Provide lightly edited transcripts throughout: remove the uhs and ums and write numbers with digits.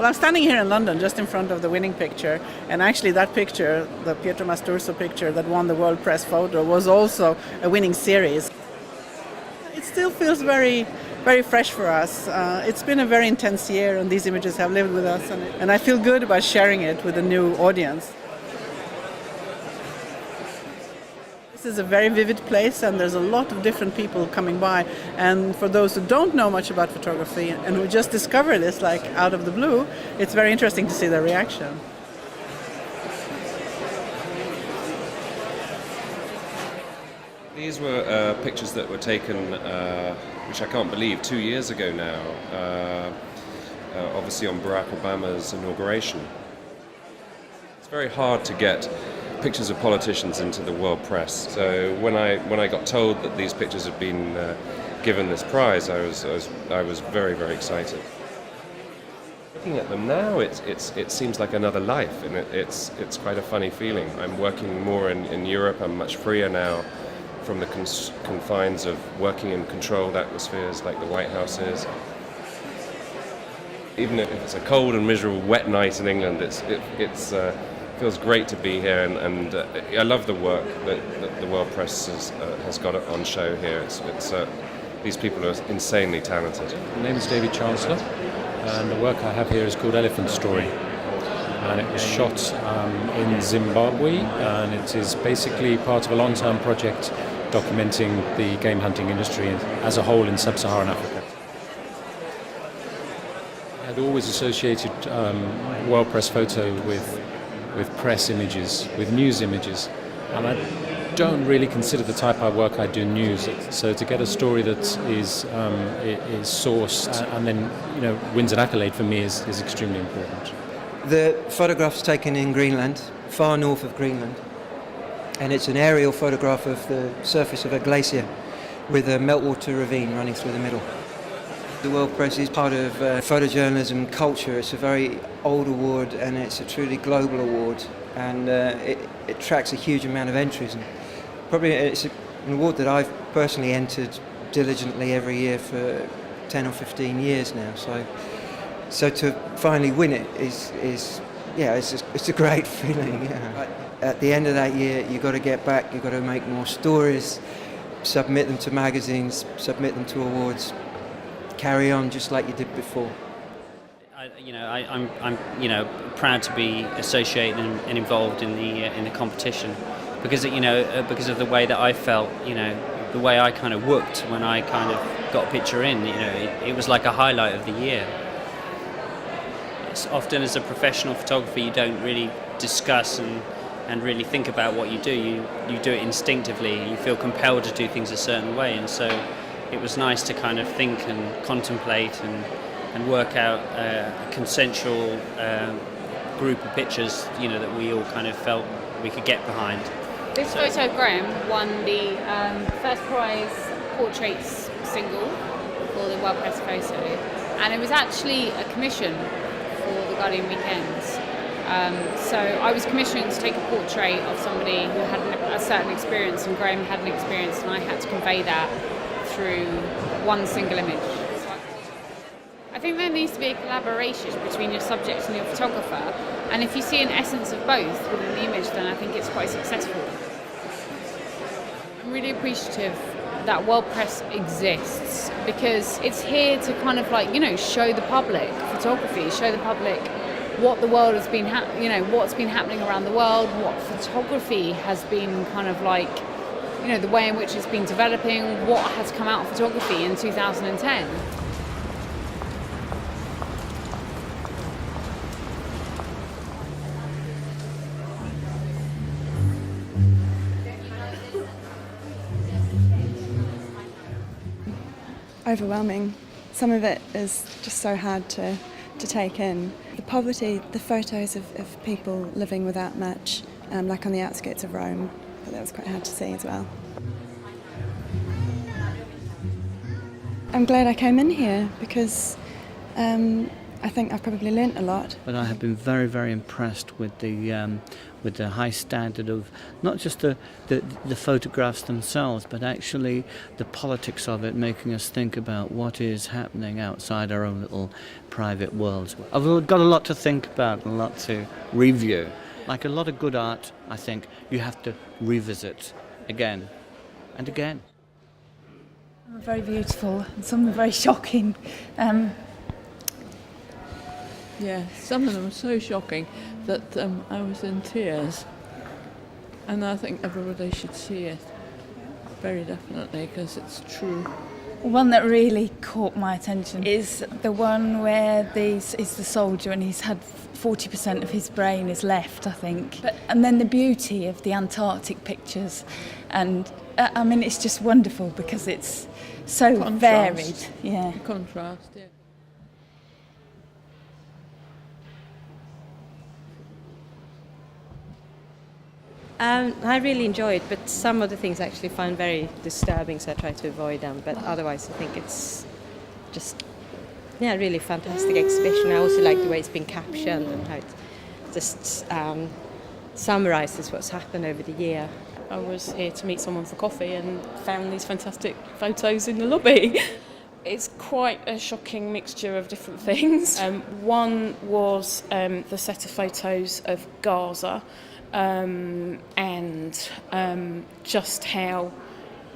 Well, I'm standing here in London, just in front of the winning picture, and actually that picture, the Pietro Masturzo picture that won the World Press Photo, was also a winning series. It still feels very, very fresh for us. It's been a very intense year, and these images have lived with us, and I feel good about sharing it with a new audience. This is a very vivid place, and there's a lot of different people coming by, and for those who don't know much about photography and who just discover this like out of the blue, it's very interesting to see their reaction. These were pictures that were taken, which I can't believe, 2 years ago now, obviously on Barack Obama's inauguration. It's very hard to get pictures of politicians into the world press. So when I got told that these pictures had been given this prize, I was very, very excited. Looking at them now, it seems like another life, and it's quite a funny feeling. I'm working more in Europe. I'm much freer now from the confines of working in controlled atmospheres like the White House is. Even if it's a cold and miserable, wet night in England, it feels great to be here, and I love the work that the World Press has got on show here. These people are insanely talented. My name is David Chancellor, and the work I have here is called Elephant Story. And it was shot in Zimbabwe, and it is basically part of a long-term project documenting the game hunting industry as a whole in sub-Saharan Africa. I had always associated World Press Photo with press images, with news images, and I don't really consider the type of work I do news. So to get a story that is sourced and then wins an accolade for me is extremely important. The photograph's taken in Greenland, far north of Greenland, and it's an aerial photograph of the surface of a glacier with a meltwater ravine running through the middle. The World Press is part of photojournalism culture. It's a very old award, and it's a truly global award, and it attracts a huge amount of entries. And probably it's an award that I've personally entered diligently every year for 10 or 15 years now. So to finally win it is it's a great feeling. Yeah. At the end of that year, you've got to get back. You've got to make more stories, submit them to magazines, submit them to awards. Carry on just like you did before. I'm proud to be associated and involved in the competition because because of the way that I felt, the way I kind of worked when I kind of got a picture in. It was like a highlight of the year. It's often as a professional photographer you don't really discuss and really think about what you do. You do it instinctively. You feel compelled to do things a certain way, and so it was nice to kind of think and contemplate and work out a consensual group of pictures, that we all kind of felt we could get behind. This photo of Graham won the first prize portraits single for the World Press Photo, and it was actually a commission for the Guardian Weekends. So I was commissioned to take a portrait of somebody who had a certain experience, and Graham had an experience, and I had to convey that through one single image. I think there needs to be a collaboration between your subject and your photographer, and if you see an essence of both within the image, then I think it's quite successful. I'm really appreciative that World Press exists because it's here to kind of show the public photography, show the public what the world has been, what's been happening around the world, what photography has been kind of the way in which it's been developing, what has come out of photography in 2010. Overwhelming. Some of it is just so hard to take in. The poverty, the photos of people living without much, like on the outskirts of Rome, but that was quite hard to see as well. I'm glad I came in here because I think I've probably learnt a lot. But I have been very, very impressed with the with the high standard of not just the photographs themselves, but actually the politics of it, making us think about what is happening outside our own little private worlds. I've got a lot to think about and a lot to review. Like a lot of good art, I think you have to revisit again and again. Very beautiful, and some are very shocking. Yeah, some of them are so shocking that I was in tears. And I think everybody should see it, very definitely, because it's true. One that really caught my attention is the one where is the soldier and he's had 40% of his brain is left, I think. And then the beauty of the Antarctic pictures, and I mean it's just wonderful because it's so Contrast. varied. Yeah. Contrast, yeah. I really enjoy it, but some of the things I actually find very disturbing, so I try to avoid them. But otherwise, I think it's just, yeah, really fantastic exhibition. I also like the way it's been captioned and how it just summarises what's happened over the year. I was here to meet someone for coffee and found these fantastic photos in the lobby. It's quite a shocking mixture of different things. One was the set of photos of Gaza. And just how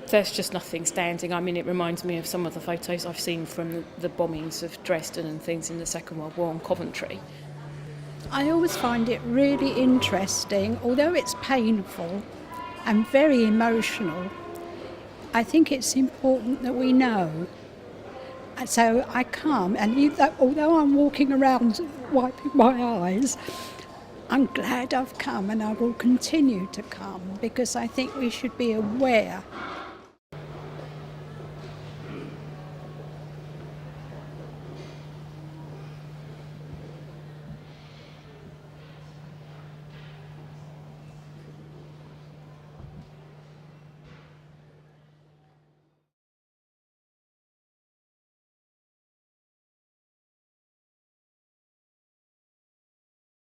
there's just nothing standing. I mean, it reminds me of some of the photos I've seen from the bombings of Dresden and things in the Second World War and Coventry. I always find it really interesting, although it's painful and very emotional. I think it's important that we know. So I come, and although I'm walking around wiping my eyes, I'm glad I've come and I will continue to come because I think we should be aware